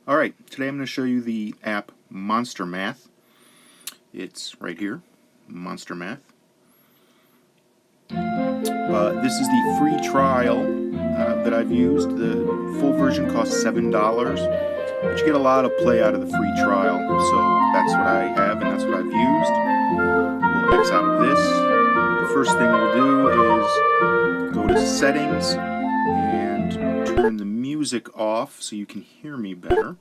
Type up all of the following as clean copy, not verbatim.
Alright, today I'm going to show you the app Monster Math. It's right here, Monster Math. This is the free trial that I've used. The full version costs $7, but you get a lot of play out of the free trial, so that's what I have and that's what I've used. We'll X out of this. The first thing we'll do is go to Settings and turn the music off so you can hear me better.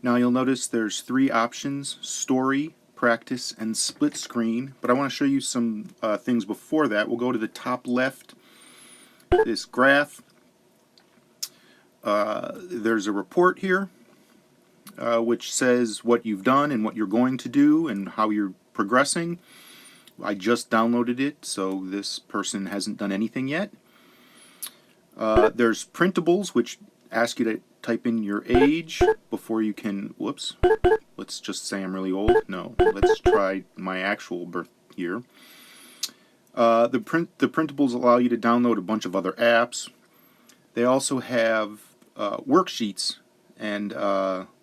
Now you'll notice there's three options: Story, Practice, and Split Screen. But I want to show you some things before that. We'll go to the top left, this graph. There's a report here which says what you've done and what you're going to do and how you're progressing. I just downloaded it, so this person hasn't done anything yet. There's printables, which ask you to type in your age before you can, whoops, let's just say I'm really old. No, let's try my actual birth year. The printables allow you to download a bunch of other apps. They also have worksheets and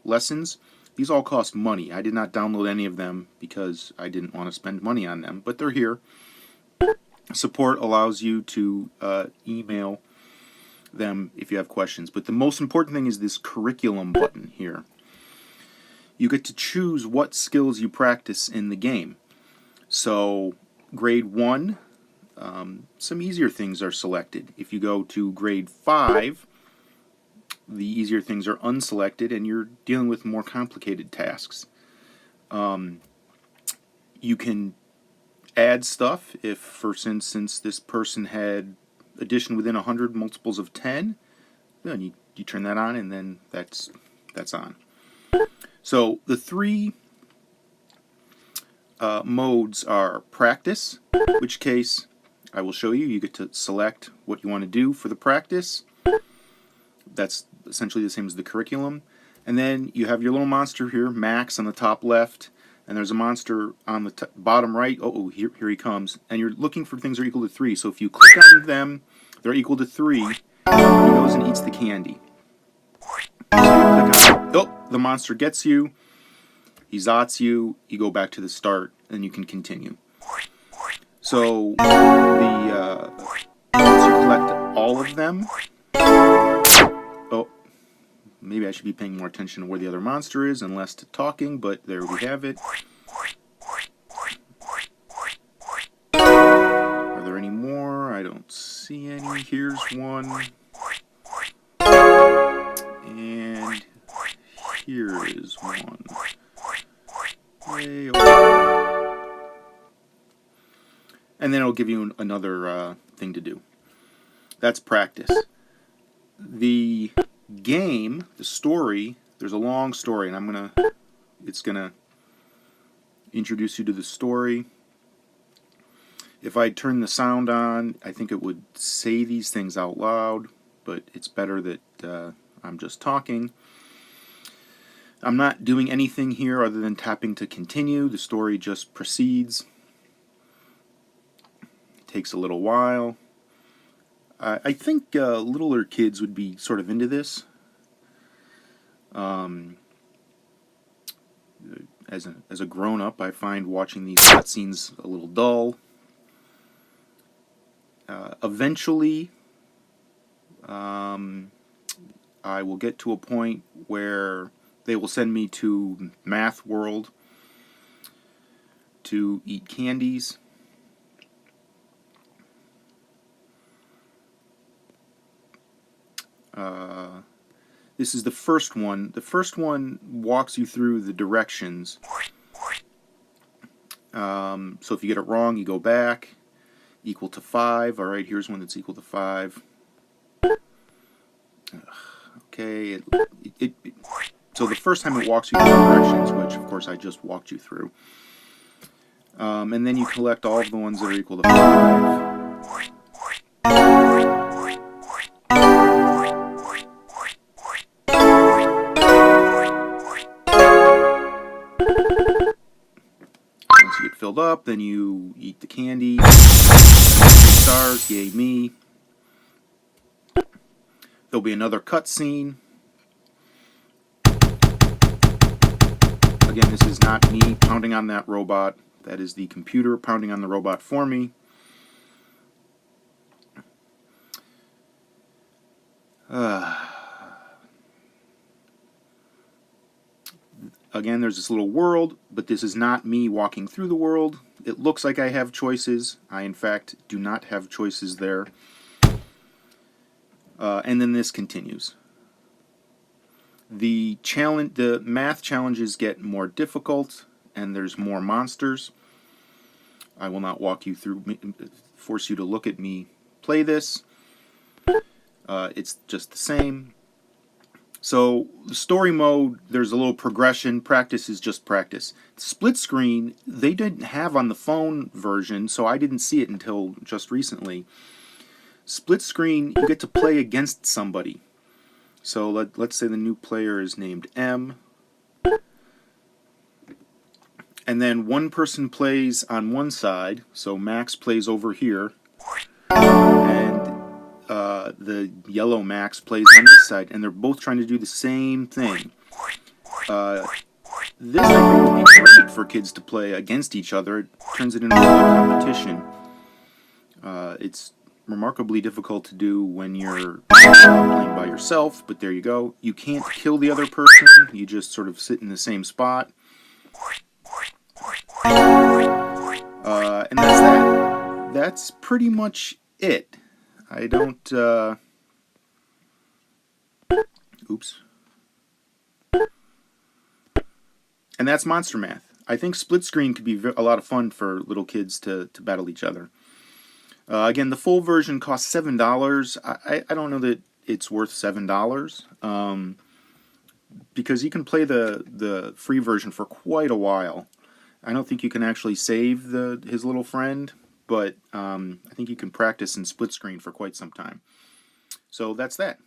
lessons. These all cost money. I did not download any of them because I didn't want to spend money on them, but they're here. Support allows you to email them if you have questions. But the most important thing is this curriculum button here. You get to choose what skills you practice in the game. So grade 1, some easier things are selected. If you go to grade 5, the easier things are unselected and you're dealing with more complicated tasks. You can add stuff if, for instance, this person had addition within 100 multiples of 10, then you turn that on and then that's on. So the three modes are practice, which case I will show you. You get to select what you want to do for the practice. That's essentially the same as the curriculum. And then you have your little monster here, Max, on the top left, and there's a monster on the bottom right. Oh, here he comes. And you're looking for things that are equal to 3. So if you click on them, they're equal to 3, he goes and eats the candy. So you click on, oh, the monster gets you, he zots you, you go back to the start, and you can continue. So once you collect all of them, oh, maybe I should be paying more attention to where the other monster is and less to talking, but there we have it. Are there any more? I don't see any. Here's one. And here is one. Way over. And then it'll give you another thing to do. That's practice. The game, the story, there's a long story, and it's gonna introduce you to the story. If I turn the sound on, I think it would say these things out loud, but it's better that I'm just talking. I'm not doing anything here other than tapping to continue. The story just proceeds. It takes a little while. I think littler kids would be sort of into this. As a grown-up, I find watching these cutscenes a little dull. Eventually, I will get to a point where they will send me to Math World to eat candies. This is the first one. The first one walks you through the directions. So if you get it wrong, you go back. Equal to 5. Alright, here's one that's equal to 5. Okay, so the first time it walks you through the directions, which of course I just walked you through. And then you collect all of the ones that are equal to 5. Once you get filled up, then you eat the candy. 3 stars, yay me. There'll be another cutscene. Again, this is not me pounding on that robot. That is the computer pounding on the robot for me. Again, there's this little world, but this is not me walking through the world. It looks like I have choices. I, in fact, do not have choices there. And then this continues. The math challenges get more difficult, and there's more monsters. I will not walk you through, force you to look at me play this. It's just the same. So the story mode, there's a little progression. Practice is just practice. Split screen, they didn't have on the phone version, so I didn't see it until just recently. Split screen, you get to play against somebody. So let's say the new player is named M. And then one person plays on one side, so Max plays over here. And the yellow Max plays on this side, and they're both trying to do the same thing. This, I think, would be great for kids to play against each other. It turns it into a competition. It's remarkably difficult to do when you're playing by yourself, but there you go. You can't kill the other person, you just sort of sit in the same spot. And that's that. That's pretty much it. I don't, oops. And that's Monster Math. I think split screen could be a lot of fun for little kids to battle each other. Again, the full version costs $7. I don't know that it's worth $7, because you can play the free version for quite a while. I don't think you can actually save his little friend, but I think you can practice in split screen for quite some time. So that's that.